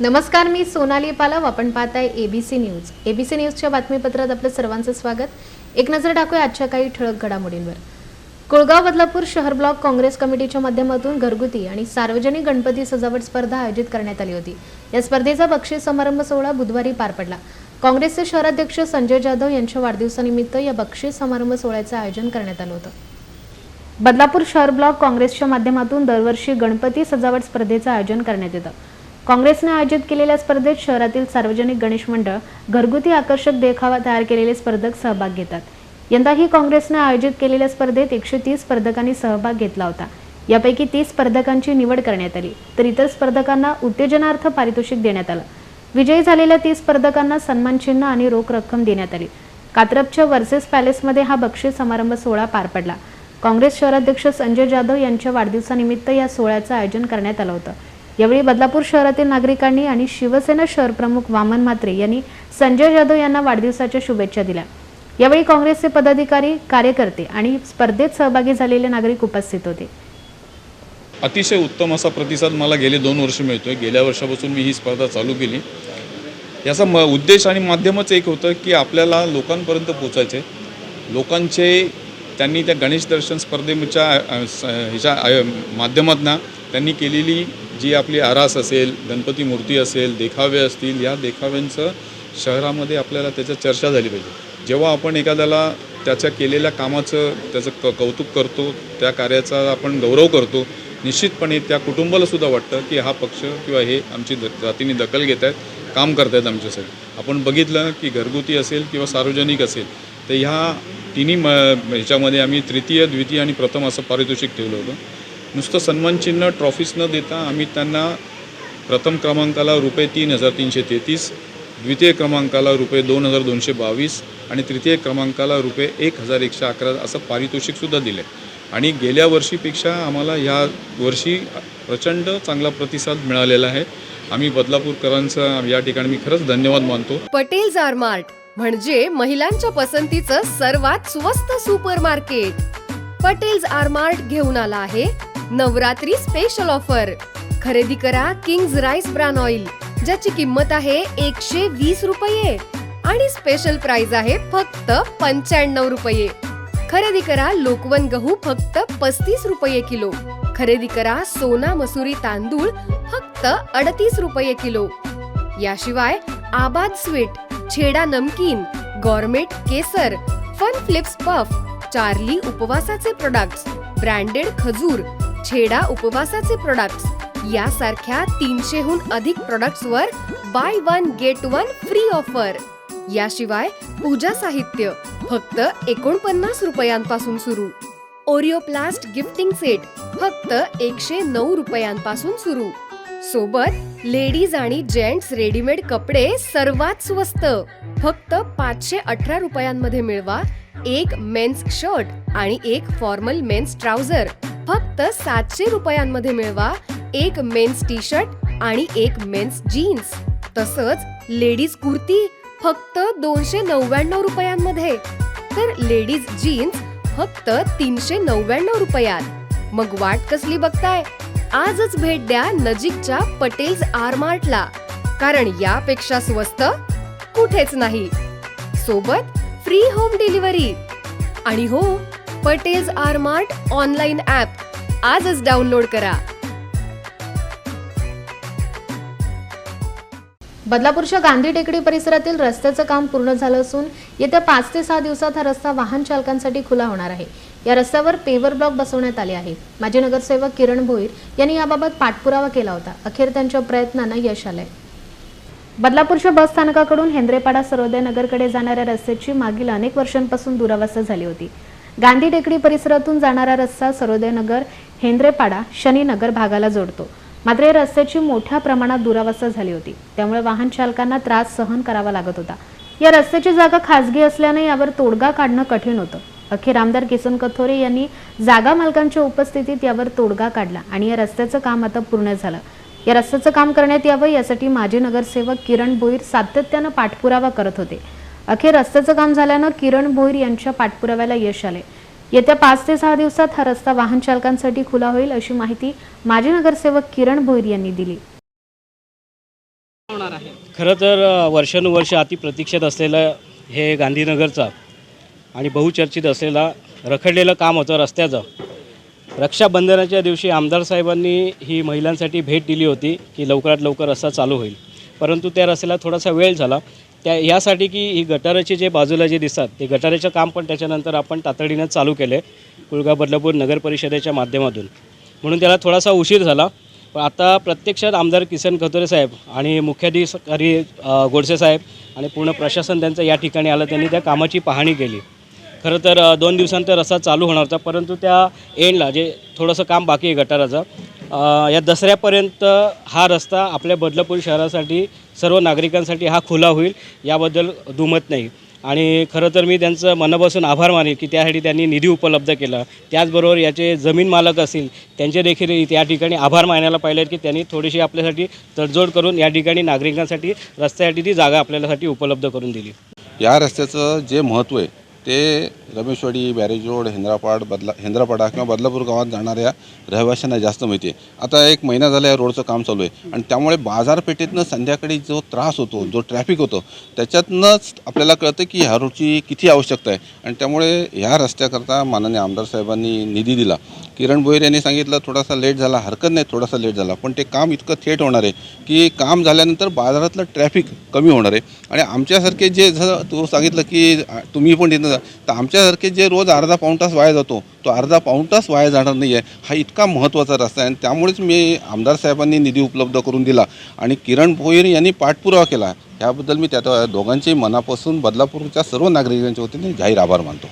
नमस्कार, मी सोनाली पालव. आपण पाहताय एबीसी न्यूज. एबीसी न्यूजच्या बातमीपत्रात आपलं सर्वांचं स्वागत. एक नजर टाकूया आजच्या काही ठळक घडामोडींवर. कुळगाव बदलापूर शहर ब्लॉक काँग्रेस कमिटीच्या माध्यमातून घरगुती आणि सार्वजनिक गणपती सजावट स्पर्धा आयोजित करण्यात आली होती. या स्पर्धेचा बक्षीस समारंभ सोहळा बुधवारी पार पडला. काँग्रेसचे शहराध्यक्ष संजय जाधव यांच्या वाढदिवसानिमित्त या बक्षीस समारंभ सोहळ्याचं आयोजन करण्यात आलं होतं. बदलापूर शहर ब्लॉक काँग्रेसच्या माध्यमातून दरवर्षी गणपती सजावट स्पर्धेचं आयोजन करण्यात येतं. काँग्रेसने आयोजित केलेल्या स्पर्धेत शहरातील सार्वजनिक गणेश मंडळ, घरगुती आकर्षक देखावा तयार केलेले स्पर्धक सहभाग घेतात. यंदाही काँग्रेसने आयोजित केलेल्या स्पर्धेत 130 स्पर्धकांनी सहभाग घेतला होता. यापैकी 30 स्पर्धकांची निवड करण्यात आली, तर इतर स्पर्धकांना उत्तेजनार्थ पारितोषिक देण्यात आलं. विजयी झालेल्या 30 स्पर्धकांना सन्मानचिन्ह आणि रोख रक्कम देण्यात आली. कात्रपच्या वर्सेस पॅलेसमध्ये हा बक्षीस समारंभ सोहळा पार पडला. काँग्रेस शहराध्यक्ष संजय जाधव यांच्या वाढदिवसानिमित्त या सोहळ्याचं आयोजन करण्यात आलं होतं. यावेळी बदलापूर शहरातील नागरिकांनी आणि शिवसेना शहर प्रमुख वामन म्हात्रे यांनी संजय जाधव यांना वाढदिवसाच्या शुभेच्छा दिल्या. यावेळी काँग्रेसचे पदाधिकारी, कार्यकर्ते आणि स्पर्धेत सहभागी झालेले नागरिक उपस्थित होते. अतिशय उत्तम असा प्रतिसाद मला गेले 2 वर्ष मिळतोय. गेल्या वर्षापासून मी ही स्पर्धा चालू केली. याचा उद्देश आणि माध्यमच एक होतं की आपल्याला लोकांपर्यंत पोचायचे. त्यांनी त्या गणेश दर्शन स्पर्धेच्या ह्याच्या माध्यमातून त्यांनी केलेली जी आपली आरास असेल, गणपती मूर्ती असेल, देखावे असतील, या देखाव्यांचं शहरामध्ये आपल्याला त्याच्या चर्चा झाली पाहिजे. जेव्हा आपण एखाद्याला त्याच्या केलेल्या कामाचं त्याचं कौतुक करतो, त्या कार्याचा आपण गौरव करतो, निश्चितपणे त्या कुटुंबाला सुद्धा वाटतं की हा पक्ष किंवा हे आमची जातीने दखल घेत आहेत, काम करत आहेत आमच्यासाठी. आपण बघितलं की घरगुती असेल किंवा सार्वजनिक असेल, तर ह्या तिन्ही ह्याच्यामध्ये आम्ही तृतीय, द्वितीय आणि प्रथम असं पारितोषिक ठेवलं होतं. नुसतं सन्मानचिन्ह, ट्रॉफीज न देता आम्ही त्यांना प्रथम क्रमांकाला ₹3,333, द्वितीय क्रमांकाला ₹2,222 आणि तृतीय क्रमांकाला ₹1,111 असं पारितोषिकसुद्धा दिलं आहे. आणि गेल्या वर्षीपेक्षा आम्हाला ह्या वर्षी प्रचंड चांगला प्रतिसाद मिळालेला आहे. आम्ही बदलापूरकरांचा या ठिकाणी मी खरंच धन्यवाद मानतो. पटेल्स आरमार्ट म्हणजे महिलांच्या पसंतीचं सर्वात स्वस्त सुपर मार्केट. पटेल्स आरमार्ट घेऊन आला आहे नवरात्री स्पेशल ऑफर. खरेदी करा किंग्स राईस ब्रान ऑइल, ज्याची किंमत आहे ₹120 आणि स्पेशल प्राइस आहे फक्त ₹95. खरेदी करा लोकवन गहू फक्त ₹35 किलो. खरेदी करा सोना मसुरी तांदूळ फक्त ₹38 किलो. याशिवाय आबाद sweet, Chheda namkeen, gourmet Kesar, fun flips puff, Charlie उपवासाचे प्रोडक्ट्स, ब्रँडेड खजूर, छेडा उपवासाचे प्रोडक्ट्स यासारख्या 300हून अधिक प्रोडक्ट्सवर बाय 1 गेट 1 फ्री ऑफर. याशिवाय पूजा साहित्य फक्त ₹49 सुरू. ओरिओप्लास्ट गिफ्टिंग सेट फक्त ₹109 सुरू. सोबत लेडीज आणि जेंट्स रेडीमेड कपडे सर्वात स्वस्त फक्त ₹518 मिळवा. एक मेन्स शर्ट आणि एक फॉर्मल मेन्स ट्राउझर फक्त ₹700 मिळवा. एक मेन्स टी शर्ट आणि एक मेन्स जीन्स. तसंच लेडीज कुर्ती फक्त ₹299 तर लेडीज जीन्स फक्त ₹399. मग वाट कसली बघताय? आजच भेट द्या नजीकच्या पटेल्स आरमार्टला, कारण यापेक्षा स्वस्त कुठेच नाही. सोबत फ्री होम डिलिव्हरी. आणि हो, पटेल्स आरमार्ट ऑनलाईन ॲप आजच डाउनलोड करा. बदलापूरच्या गांधी टेकडी परिसरातील रस्त्याचं काम पूर्ण झालं असून येत्या 5 ते 6 दिवसात हा रस्ता वाहन चालकांसाठी खुला होणार आहे. या रस्त्यावर पेवर ब्लॉक बसवण्यात आले आहेत. माजी नगरसेवक किरण भोईर यांनी याबाबत पाठपुरावा केला होता. अखेर त्यांच्या प्रयत्नांना यश आलंय. बदलापूरच्या बस स्थानकाकडून हेंद्रेपाडा सर्वोदय नगरकडे जाणाऱ्या रस्त्याची मागील अनेक वर्षांपासून दुरावस्था झाली होती. गांधी टेकडी परिसरातून जाणारा रस्ता सर्वोदय नगर, हेंद्रेपाडा, शनीनगर भागाला जोडतो. मात्र या रस्त्याची मोठ्या प्रमाणात दुरावस्था झाली होती. त्यामुळे वाहन चालकांना त्रास सहन करावा लागत होता. या रस्त्याची जागा खासगी असल्याने यावर तोडगा काढणं कठीण होतं. अखेर आमदार किसन कथोरे यांनी जागा मालकांच्या उपस्थितीत यावर तोडगा काढला आणि या रस्त्याचं काम आता पूर्ण झालं. या रस्त्याचं काम करण्यात यावं यासाठी माजी नगरसेवक किरण भोईर सातत्यानं पाठपुरावा करत होते. अखेर रस्त्याचं काम झाल्यानं किरण भोईर यांच्या पाठपुराव्याला यश आले. येत्या 5 ते 6 दिवसात हा रस्ता वाहन चालकांसाठी खुला होईल अशी माहिती माजी नगरसेवक किरण भोईर यांनी दिली. होणार आहे? खरं तर वर्षानुवर्ष अतिप्रतीक्षित असलेलं हे गांधीनगरचा आणि बहुचर्चित असलेला रखडलेलं काम होतं रस्त्याचं. रक्षाबंधनाच्या दिवशी आमदार साहेबांनी ही महिलांसाठी भेट दिली होती की लवकरात लवकर रस्ता चालू होईल, परंतु त्या रस्त्याला थोडासा वेळ झाला. यासाठी की ही गटाराचे जे बाजूला जे दिसतात ते गटाराचं काम पण त्याच्यानंतर आपण तातडीनं चालू केले कुळगाव बदलापूर नगर परिषदेच्या माध्यमातून, म्हणून त्याला थोडासा उशीर झाला. पण आता प्रत्यक्षात आमदार किसन कथोरे साहेब आणि मुख्याधिकारी गोडसे साहेब आणि पूर्ण प्रशासन त्यांचं या ठिकाणी आलं. त्यांनी त्या कामाची पाहणी केली. खरं तर 2 दिवसांतर रस्ता चालू होणार होता, परंतु त्या एंडला जे थोडंसं काम बाकी आहे गटाराचं, या दसऱ्यापर्यंत हा रस्ता आपल्या बदलापूर शहरासाठी सर्व नागरिकांसाठी हा खुला होईल याबद्दल दुमत नाही. आणि खरं तर मी त्यांचं मनापासून आभार मानेन की त्यासाठी त्यांनी निधी उपलब्ध केला. त्याचबरोबर याचे जमीन मालक असतील त्यांचे देखील या ठिकाणी आभार मानायला पाहिजे की त्यांनी थोडीशी आपल्यासाठी तडजोड करून या ठिकाणी नागरिकांसाठी रस्त्यासाठी ती जागा आपल्यासाठी उपलब्ध करून दिली. या रस्त्याचं जे महत्त्व आहे ते रमेशवाडी, बॅरेज रोड, हेंद्रापाडा किंवा बदलापूर गावात जाणाऱ्या रहिवाशांना जास्त माहिती आहे. आता 1 महिना झाला या रोडचं काम चालू आहे आणि त्यामुळे बाजारपेठेतनं संध्याकाळी जो त्रास होतो, जो ट्रॅफिक होतो, त्याच्यातनंच आपल्याला कळतं की ह्या रोडची किती आवश्यकता आहे. आणि त्यामुळे ह्या रस्त्याकरता माननीय आमदार साहेबांनी निधी दिला. किरण भोईर यांनी सांगितलं थोडासा लेट झाला, हरकत नाही थोडासा लेट झाला, पण ते काम इतकं थेट होणार आहे की काम झाल्यानंतर बाजारातलं ट्रॅफिक कमी होणार आहे. आणि आमच्यासारखे जे जसं तू सांगितलं की तुम्ही पण तिथं तर आमच्यासारखे जे रोज अर्धा पाऊण तास वाया जातो तो अर्धा पाऊण तास वाया जाणार नाही आहे. हा इतका महत्त्वाचा रस्ता आहे आणि त्यामुळेच मी आमदार साहेबांनी निधी उपलब्ध करून दिला आणि किरण भोईर यांनी पाठपुरावा केला. याबद्दल मी त्या दोघांचे मनापासून बदलापूरच्या सर्व नागरिकांच्या वतीने जाहीर आभार मानतो.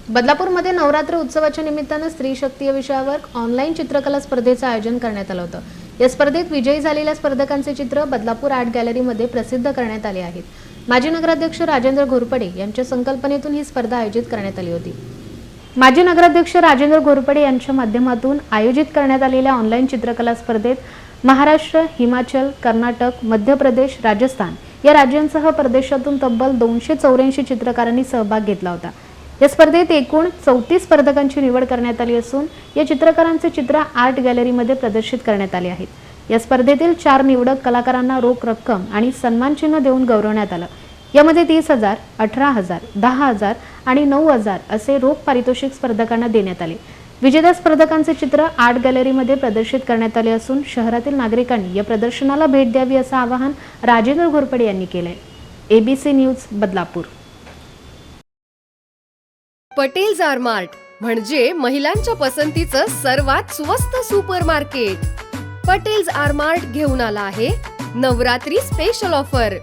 बदलापूरमध्ये नवरात्र उत्सवाच्या निमित्तानं स्त्री शक्ती या विषयावर ऑनलाईन चित्रकला स्पर्धेचं आयोजन करण्यात आलं होतं. या स्पर्धेत विजयी झालेल्या स्पर्धकांचे चित्र बदलापूर आर्ट गॅलरीमध्ये प्रसिद्ध करण्यात आले आहेत. माजी नगराध्यक्ष राजेंद्र घोरपडे यांच्या संकल्पनेतून ही स्पर्धा आयोजित करण्यात आली होती. माजी नगराध्यक्ष राजेंद्र घोरपडे यांच्या माध्यमातून आयोजित करण्यात आलेल्या ऑनलाईन चित्रकला स्पर्धेत महाराष्ट्र, हिमाचल, कर्नाटक, मध्य प्रदेश, राजस्थान या राज्यांसह प्रदेशातून तब्बल 284 चित्रकारांनी सहभाग घेतला होता. या स्पर्धेत एकूण 34 स्पर्धकांची निवड करण्यात आली असून या चित्रकारांचे चित्र आर्ट गॅलरीमध्ये प्रदर्शित करण्यात आले आहेत. या स्पर्धेतील 4 निवडक कलाकारांना रोख रक्कम आणि सन्मानचिन्ह देऊन गौरवण्यात आलं. यामध्ये 30,000, 18,000, 10,000 आणि 9,000 असे रोख पारितोषिक स्पर्धकांना देण्यात आले. विजेत्या स्पर्धकांचे चित्र आर्ट गॅलरीमध्ये प्रदर्शित करण्यात आले असून शहरातील नागरिकांनी या प्रदर्शनाला भेट द्यावी असं आवाहन राजेंद्र घोरपडे यांनी केलंय. ABC news Badlapur. Patel's R Mart म्हणजे महिलांच्या पसंतीचं सर्वात स्वस्त सुपर मार्केट. पटेल्स आरमार्ट घेऊन आला आहे नवरात्री स्पेशल ऑफर.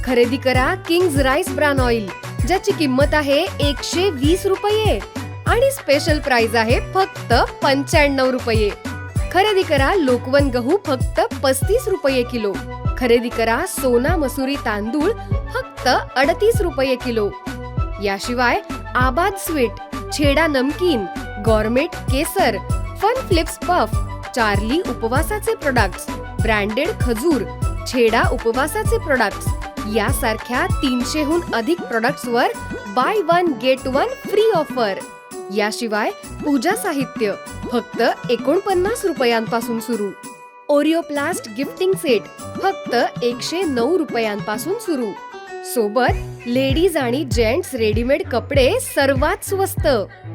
खरेदी करा किंग्ज राईस ब्रान ऑइल ज्याची किंमत आहे 120 रुपये आणि स्पेशल प्राइस आहे फक्त 95 रुपये. खरेदी करा लोकवन गहू फक्त 35 रुपये किलो. खरेदी करा सोना मसुरी तांदूळ फक्त 38 रुपये किलो. याशिवाय आबाद sweet, Chheda namkeen, gourmet Kesar, fun flips puff, Charlie उपवासाचे प्रोडक्ट्स, ब्रँडेड खजूर, छेडा उपवासाचे प्रोडक्ट्स यासारख्या 300हून अधिक प्रोडक्ट्सवर बाय 1 गेट 1 फ्री ऑफर. याशिवाय पूजा साहित्य फक्त 49 रुपयांपासून सुरू. ओरिओप्लास्ट गिफ्टिंग सेट फक्त 109 रुपयांपासून सुरू. सोबत लेडीज आणि जेंट्स रेडीमेड कपडे सर्वात स्वस्त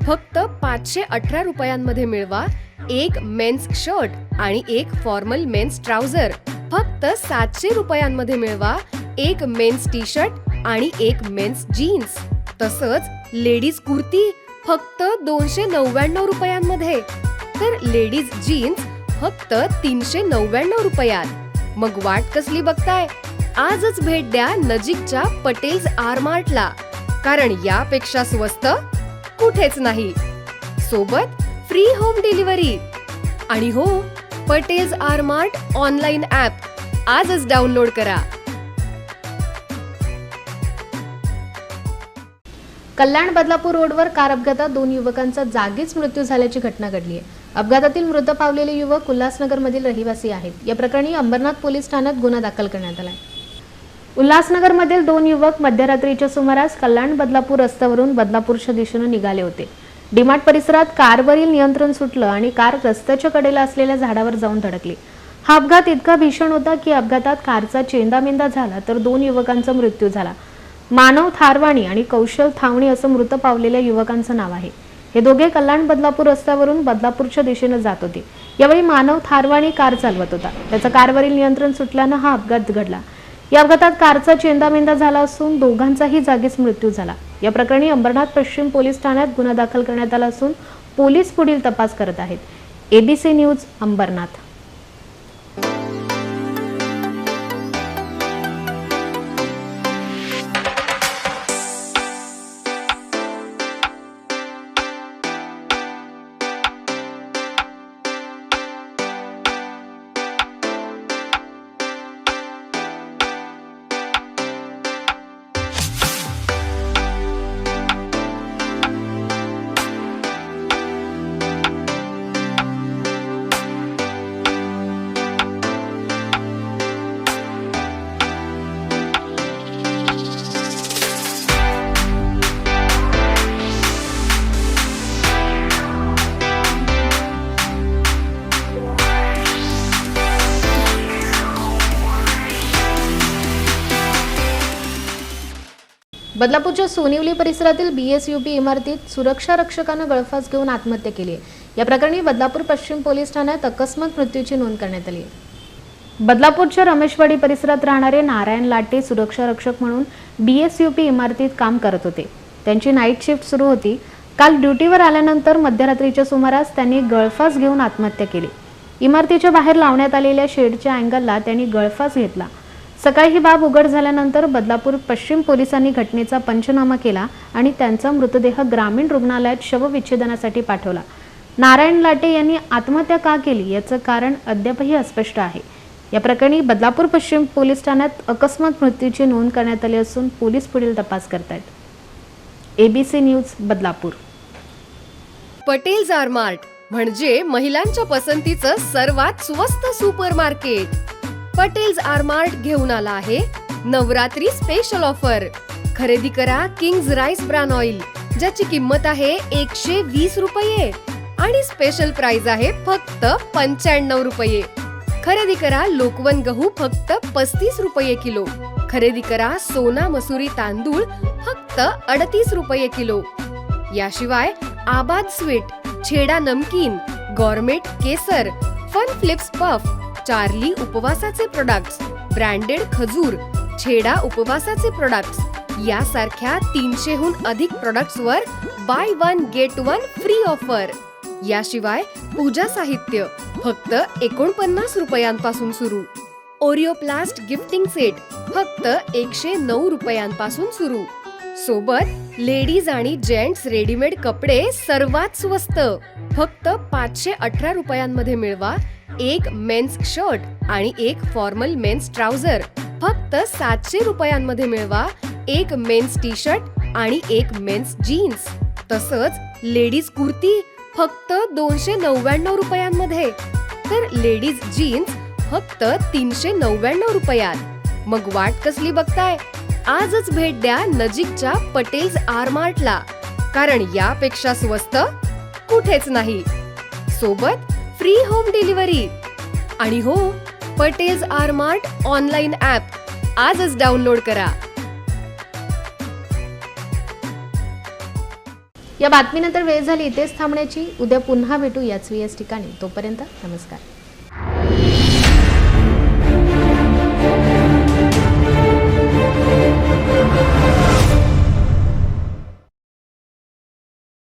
फक्त 518 रुपयांमध्ये मिळवा. एक मेन्स शर्ट आणि एक फॉर्मल मेन्स ट्राउझर फक्त 700 रुपयांमध्ये मिळवा. एक मेन्स टी शर्ट आणि एक मेन्स जीन्स. तसंच लेडीज कुर्ती फक्त 299 रुपयांमध्ये. तर लेडीज जीन्स फक्त 399 रुपयात. मग वाट कसली बघताय? आजच भेट द्या नजीकच्या पटेल्स आर मार्टला, कारण यापेक्षा स्वस्त कुठेच नाही. सोबत फ्री होम डिलिव्हरी. आणि हो, Patel's R Mart online app आजच डाउनलोड करा. कल्याण बदलापूर रोडवर कार अपघातात 2 युवकांचा जागीच मृत्यू झाल्याची घटना घडली आहे. अपघातातील मृत पावलेले युवक उल्हासनगरमधील रहिवासी आहेत. या प्रकरणी अंबरनाथ पोलीस ठाण्यात गुन्हा दाखल करण्यात आला आहे. उल्हासनगरमधील 2 युवक मध्यरात्रीच्या सुमारास कल्याण बदलापूर रस्त्यावरून बदलापूरच्या दिशेने निघाले होते. डीमार्ट परिसरात कारवरील नियंत्रण सुटलं आणि कार रस्त्याच्या कडेला असलेल्या झाडावर जाऊन धडकली. हा अपघात इतका भीषण होता की अपघातात कारचा चेंदामेंदा झाला तर 2 युवकांचा मृत्यू झाला. मानव थारवाणी आणि कौशल थावणी असं मृत पावलेल्या युवकांचं नाव आहे. हे दोघे कल्याण बदलापूर रस्त्यावरून बदलापूरच्या दिशेने जात होते. यावेळी मानव थारवाणी कार चालवत होता. त्याचा कारवरील नियंत्रण सुटल्यानं हा अपघात घडला. या अपघातात कारचा चेंदामेंदा झाला असून दोघांचाही जागीच मृत्यू झाला. या प्रकरणी अंबरनाथ पश्चिम पोलीस ठाण्यात गुन्हा दाखल करण्यात आला असून पोलीस पुढील तपास करत आहेत. ABC news Ambarnath. बदलापूरच्या सोनिवली परिसरातील BSUP इमारतीत सुरक्षा रक्षकानं गळफास घेऊन आत्महत्या केली आहे. या प्रकरणी बदलापूर पश्चिम पोलीस ठाण्यात अकस्मात मृत्यूची नोंद करण्यात आली आहे. बदलापूरच्या रमेशवाडी परिसरात राहणारे नारायण लाटे सुरक्षा रक्षक म्हणून BSUP इमारतीत काम करत होते. त्यांची नाईट शिफ्ट सुरू होती. काल ड्युटीवर आल्यानंतर मध्यरात्रीच्या सुमारास त्यांनी गळफास घेऊन आत्महत्या केली. इमारतीच्या बाहेर लावण्यात आलेल्या शेडच्या अँगलला त्यांनी गळफास घेतला. सकाळी ही बाब उघड झाल्यानंतर बदलापूर पश्चिम पोलिसांनी घटनेचा पंचनामा केला आणि त्यांचा मृतदेह ग्रामीण रुग्णालयात शवविच्छेदनासाठी पाठवला. नारायण लाटे यांनी आत्महत्या का केली याचं कारण अद्यापही अस्पष्ट आहे. या प्रकरणी बदलापूर पश्चिम पोलीस ठाण्यात अकस्मात मृत्यूची नोंद करण्यात आली असून पोलीस पुढील तपास करतायत. ABC news Badlapur. Patel's R Mart म्हणजे महिलांच्या पसंतीचं सर्वात स्वस्त supermarket. Patel's R Mart घेऊन आला आहे नवरात्री स्पेशल ऑफर. खरेदी करा किंग्ज राईस ब्रान ऑइल, ज्याची किंमत आहे 120 रुपये आणि स्पेशल प्राइस आहे फक्त 95 रुपये. खरेदी करा लोकवन गहू फक्त 35 रुपये किलो. खरेदी करा सोना मसुरी तांदूळ फक्त 38 रुपये किलो. याशिवाय आबाद sweet, Chheda namkeen, gourmet Kesar, fun flips puff, Charlie उपवासाचे प्रोडक्ट्स, ब्रँडेड खजूर, छेडा उपवासाचे प्रोडक्ट्स यासारख्या 300हून अधिक प्रोडक्ट्सवर बाय 1 गेट 1 फ्री ऑफर. याशिवाय पूजा साहित्य फक्त 49 रुपयांपासून सुरू. ओरिओप्लास्ट गिफ्टिंग सेट फक्त 109 रुपयांपासून सुरू. सोबत लेडीज आणि जेंट्स रेडीमेड कपडे सर्वात स्वस्त फक्त 518 रुपयांमध्ये मिळवा. एक मेन्स शर्ट आणि एक फॉर्मल मेन्स ट्राउझर फक्त 700 रुपयांमध्ये मिळवा. एक मेन्स टी शर्ट आणि एक मेन्स जीन्स. तसंच लेडीज कुर्ती फक्त 299 रुपयांमध्ये, तर लेडीज जीन्स फक्त 399 रुपयात. मग वाट कसली बघताय? आजच भेट द्या नजीकच्या पटेल्स आर मार्टला, कारण यापेक्षा स्वस्त कुठेच नाही. सोबत फ्री होम डिलिव्हरी. आणि हो, Patel's R Mart online app आजच डाउनलोड करा. या बातमीनंतर वेळ झाली इथेच थांबण्याची. उद्या पुन्हा भेटू याच ठिकाणी. तोपर्यंत नमस्कार.